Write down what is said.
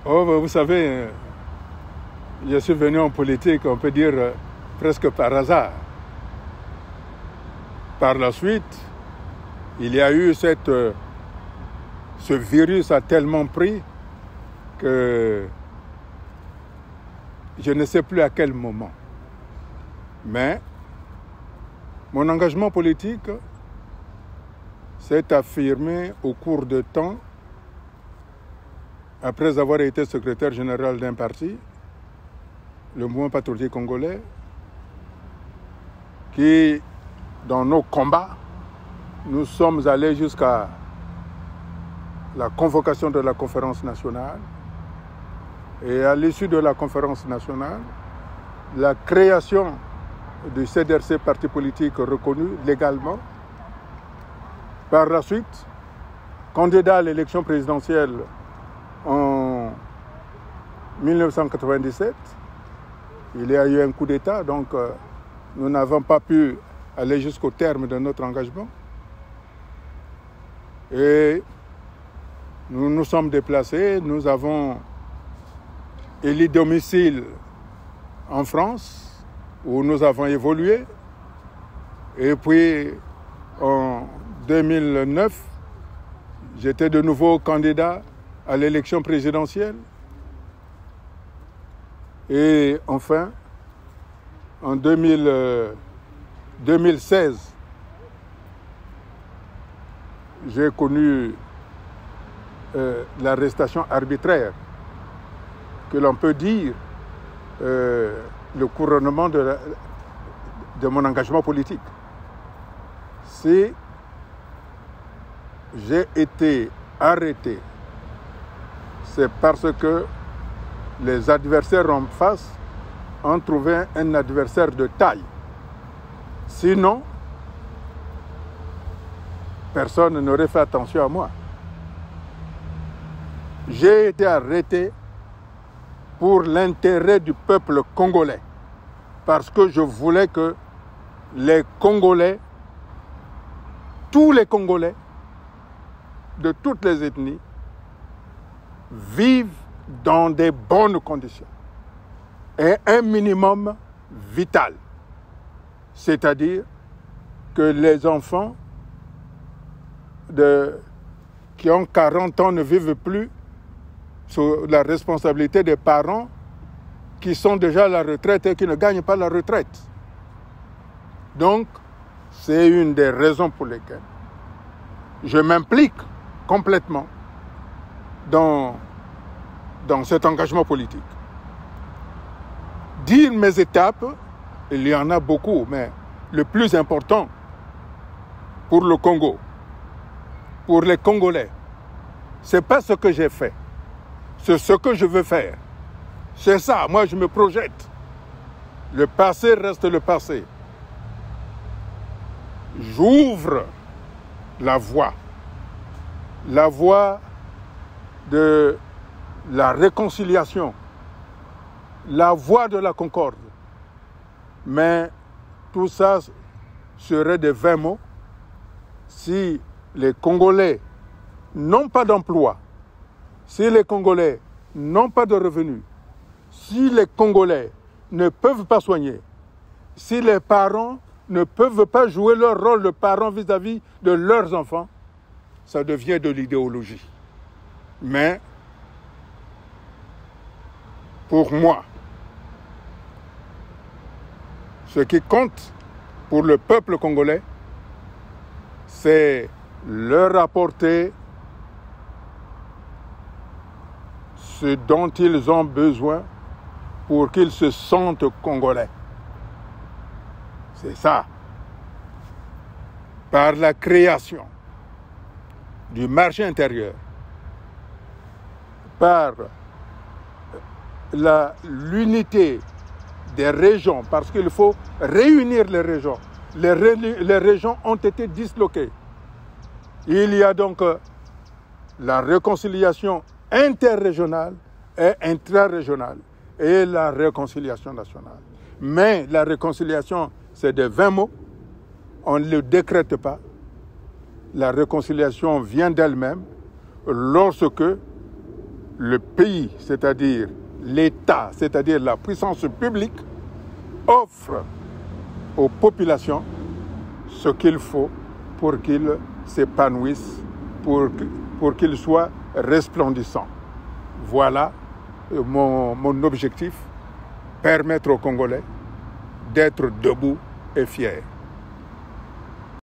Oh, vous savez, je suis venu en politique, on peut dire, presque par hasard. Par la suite, il y a eu ce virus a tellement pris que je ne sais plus à quel moment. Mais mon engagement politique s'est affirmé au cours de temps, après avoir été secrétaire général d'un parti, le Mouvement patriotique congolais, qui, dans nos combats, nous sommes allés jusqu'à la convocation de la conférence nationale. Et à l'issue de la conférence nationale, la création du CDRC, parti politique reconnu légalement. Par la suite, candidat à l'élection présidentielle en 1997, il y a eu un coup d'État, donc nous n'avons pas pu aller jusqu'au terme de notre engagement. Et nous nous sommes déplacés, nous avons élu domicile en France, où nous avons évolué. Et puis, en 2009, j'étais de nouveau candidat à l'élection présidentielle. Et enfin, en 2016, j'ai connu l'arrestation arbitraire, que l'on peut dire le couronnement de mon engagement politique. Si j'ai été arrêté, c'est parce que les adversaires en face ont trouvé un adversaire de taille. Sinon, personne n'aurait fait attention à moi. J'ai été arrêté pour l'intérêt du peuple congolais, parce que je voulais que les Congolais, tous les Congolais, de toutes les ethnies, vivent dans des bonnes conditions et un minimum vital. C'est-à-dire que les enfants qui ont 40 ans ne vivent plus sous la responsabilité des parents qui sont déjà à la retraite et qui ne gagnent pas la retraite. Donc, c'est une des raisons pour lesquelles je m'implique complètement dans cet engagement politique. Dire mes étapes, il y en a beaucoup, mais le plus important pour le Congo, pour les Congolais, c'est pas ce que j'ai fait, c'est ce que je veux faire. C'est ça, moi je me projette. Le passé reste le passé. J'ouvre la voie de la réconciliation, la voie de la concorde. Mais tout ça serait des vains mots si les Congolais n'ont pas d'emploi, si les Congolais n'ont pas de revenus, si les Congolais ne peuvent pas soigner, si les parents ne peuvent pas jouer leur rôle de parents vis-à-vis de leurs enfants, ça devient de l'idéologie. Mais, pour moi, ce qui compte pour le peuple congolais, c'est leur apporter ce dont ils ont besoin pour qu'ils se sentent congolais. C'est ça. Par la création du marché intérieur, par l'unité des régions, parce qu'il faut réunir les régions. Les régions ont été disloquées. Il y a donc la réconciliation interrégionale et intrarégionale et la réconciliation nationale. Mais la réconciliation, c'est des vains mots. On ne le décrète pas. La réconciliation vient d'elle-même lorsque le pays, c'est-à-dire l'État, c'est-à-dire la puissance publique, offre aux populations ce qu'il faut pour qu'ils s'épanouissent, pour qu'ils soient resplendissants. Voilà mon objectif, permettre aux Congolais d'être debout et fiers.